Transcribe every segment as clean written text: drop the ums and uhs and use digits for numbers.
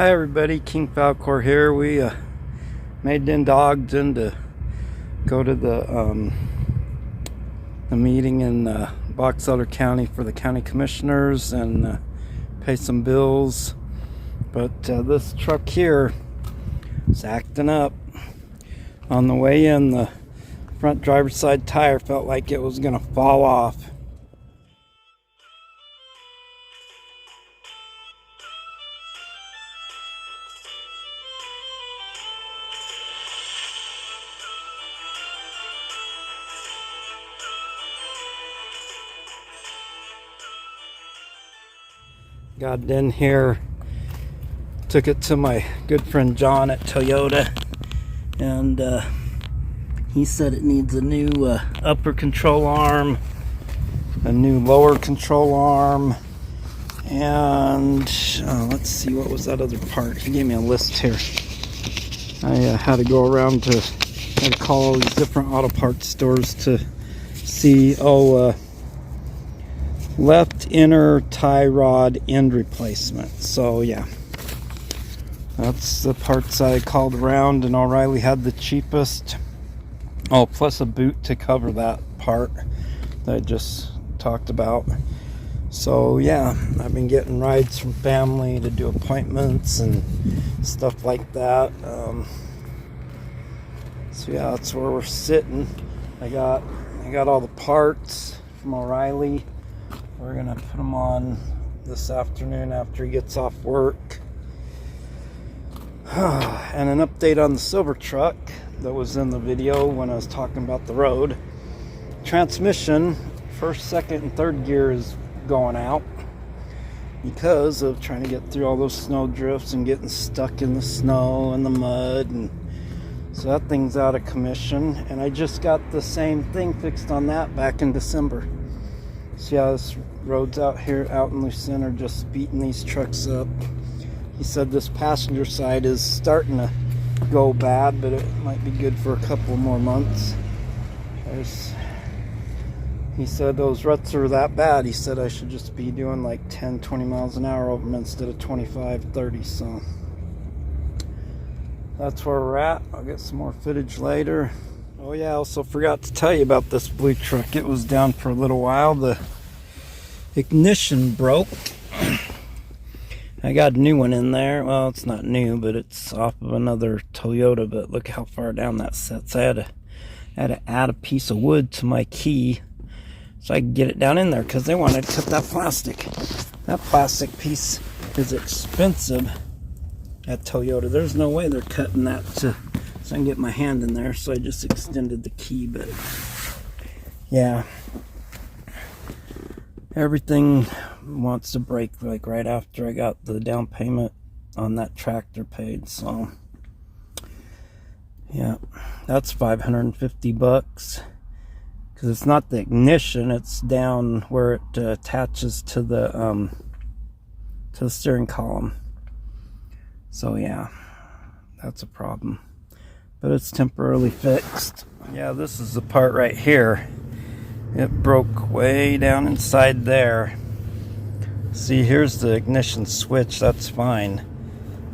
Hi everybody, King Falcor here. We made it into Ogden to go to the meeting in Box Elder County for the county commissioners and pay some bills. But this truck here is acting up. On the way in, the front driver's side tire felt like it was gonna fall off. Got in here, took it to my good friend John at Toyota, and he said it needs a new upper control arm, a new lower control arm, and let's see, what was that other part? He gave me a list here. I had to go around had to call all these different auto parts stores to see. Left inner tie rod end replacement. So yeah, that's the parts I called around, and O'Reilly had the cheapest. Oh, plus a boot to cover that part that I just talked about. So yeah, I've been getting rides from family to do appointments and stuff like that. So yeah, that's where we're sitting. I got all the parts from O'Reilly. We're gonna put them on this afternoon after he gets off work. And an update on the silver truck that was in the video when I was talking about the road. Transmission, first, second, and third gear is going out because of trying to get through all those snow drifts and getting stuck in the snow and the mud, and so that thing's out of commission. And I just got the same thing fixed on that back in December. So yeah, this roads out here out in Lucerne are just beating these trucks up. He said this passenger side is starting to go bad, but it might be good for a couple more months. He said those ruts are that bad. He said I should just be doing like 10-20 miles an hour over them instead of 25-30. So that's where we're at. I'll get some more footage later. Oh yeah, I also forgot to tell you about this blue truck. It was down for a little while. The ignition broke. I got a new one in there. Well, it's not new, but it's off of another Toyota, but look how far down that sets. I had to add a piece of wood to my key so I could get it down in there, because they wanted to cut that plastic. That plastic piece is expensive at Toyota. There's no way they're cutting that so I can get my hand in there, so I just extended the key. But yeah, everything wants to break like right after I got the down payment on that tractor paid. So yeah, that's $550 because it's not the ignition, it's down where it attaches to the steering column. So yeah, that's a problem, but it's temporarily fixed. Yeah, this is the part right here. It broke way down inside there. See, here's the ignition switch, that's fine.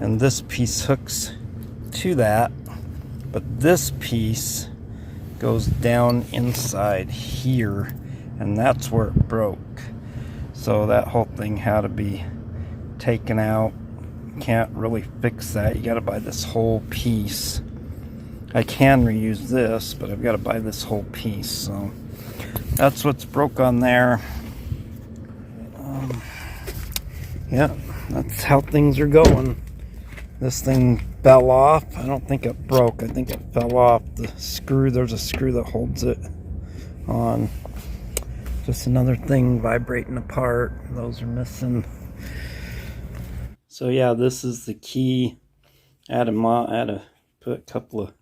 And this piece hooks to that, but this piece goes down inside here, and that's where it broke. So that whole thing had to be taken out. Can't really fix that. You gotta buy this whole piece. I can reuse this, but I've got to buy this whole piece. So that's what's broke on there. Yeah, that's how things are going. This thing fell off. I don't think it broke. I think it fell off. The screw, there's a screw that holds it on. Just another thing vibrating apart. Those are missing. So yeah, this is the key. I had to put a couple of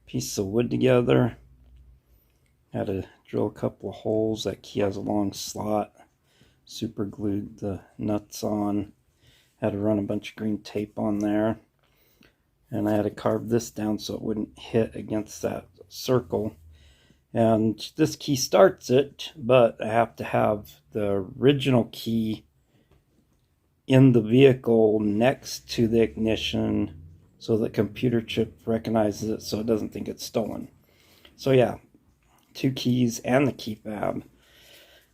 pieces of wood together. Had to drill a couple of holes. That key has a long slot. Super glued the nuts on. Had to run a bunch of green tape on there. And I had to carve this down so it wouldn't hit against that circle. And this key starts it, but I have to have the original key in the vehicle next to the ignition so the computer chip recognizes it so it doesn't think it's stolen. So yeah, 2 keys and the key fob.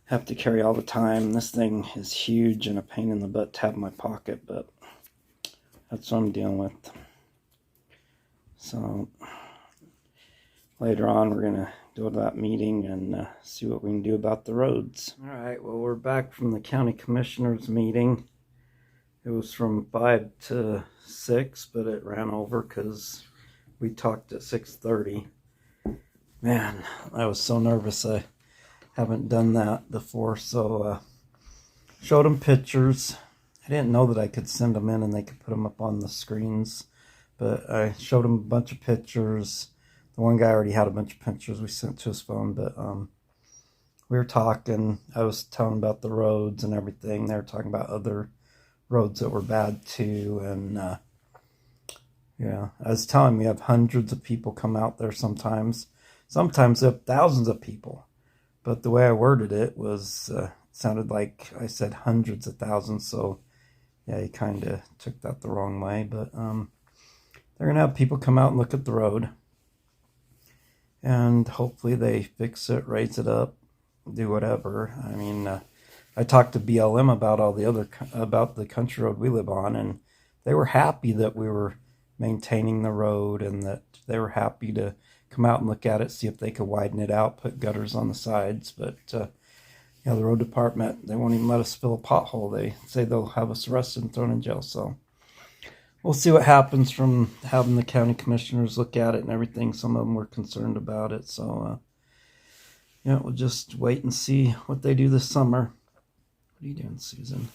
Have to carry all the time. This thing is huge and a pain in the butt to have in my pocket, but that's what I'm dealing with. So later on we're gonna go to that meeting and see what we can do about the roads. All right, well, we're back from the county commissioners meeting. It was from 5 to 6, but it ran over because we talked at 6:30. Man, I was so nervous. I haven't done that before, so showed them pictures. I didn't know that I could send them in and they could put them up on the screens, but I showed them a bunch of pictures. The one guy already had a bunch of pictures we sent to his phone, but we were talking. I was telling about the roads and everything. They were talking about other roads that were bad too, and yeah, I was telling we have hundreds of people come out there sometimes. Sometimes they have thousands of people, but the way I worded it was sounded like I said hundreds of thousands, so yeah, he kind of took that the wrong way. But they're gonna have people come out and look at the road, and hopefully they fix it, raise it up, do whatever. I mean, I talked to BLM about about the country road we live on, and they were happy that we were maintaining the road, and that they were happy to come out and look at it, see if they could widen it out, put gutters on the sides. But yeah, the road department, they won't even let us fill a pothole. They say they'll have us arrested and thrown in jail. So we'll see what happens from having the county commissioners look at it and everything. Some of them were concerned about it. So yeah, we'll just wait and see what they do this summer. What are you doing, Susan?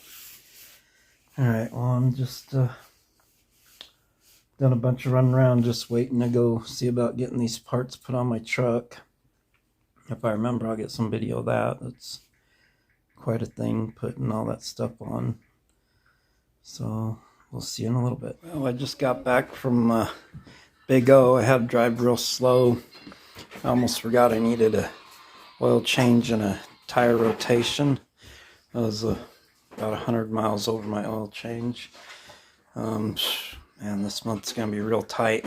All right, well, I'm just done a bunch of running around, just waiting to go see about getting these parts put on my truck. If I remember, I'll get some video of that. That's quite a thing, putting all that stuff on. So we'll see in a little bit. Well, I just got back from Big O. I had to drive real slow. I almost forgot I needed a oil change and a tire rotation. I was about 100 miles over my oil change. Man, this month's gonna be real tight.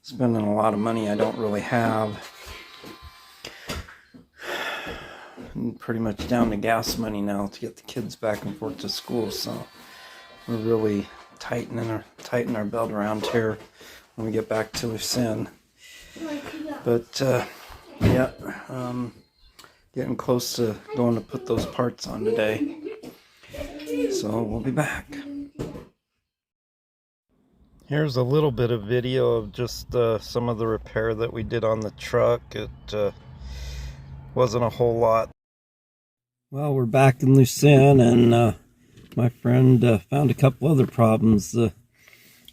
Spending a lot of money I don't really have. And pretty much down to gas money now to get the kids back and forth to school. So we're really tighten our belt around here when we get back to Lucerne. But yeah, getting close to going to put those parts on today. So we'll be back. Here's a little bit of video of just some of the repair that we did on the truck. It wasn't a whole lot. Well, we're back in Lucerne, and my friend found a couple other problems. The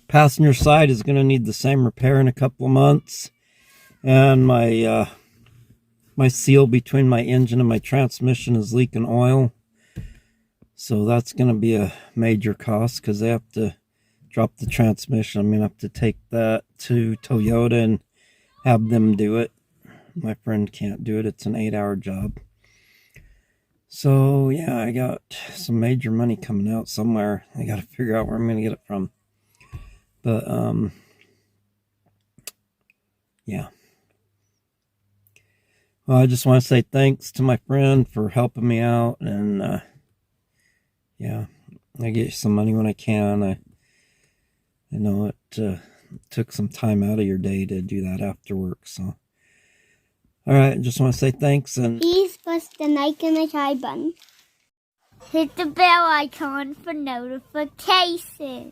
passenger side is going to need the same repair in a couple of months, and my my seal between my engine and my transmission is leaking oil. So that's going to be a major cost because they have to drop the transmission. I'm going to have to take that to Toyota and have them do it. My friend can't do it. It's an 8-hour job. So yeah, I got some major money coming out somewhere. I got to figure out where I'm going to get it from. But yeah. Well, I just want to say thanks to my friend for helping me out, and yeah, I get some money when I can. I know it took some time out of your day to do that after work, so. All right, just want to say thanks, and please press the like and the subscribe button. Hit the bell icon for notifications.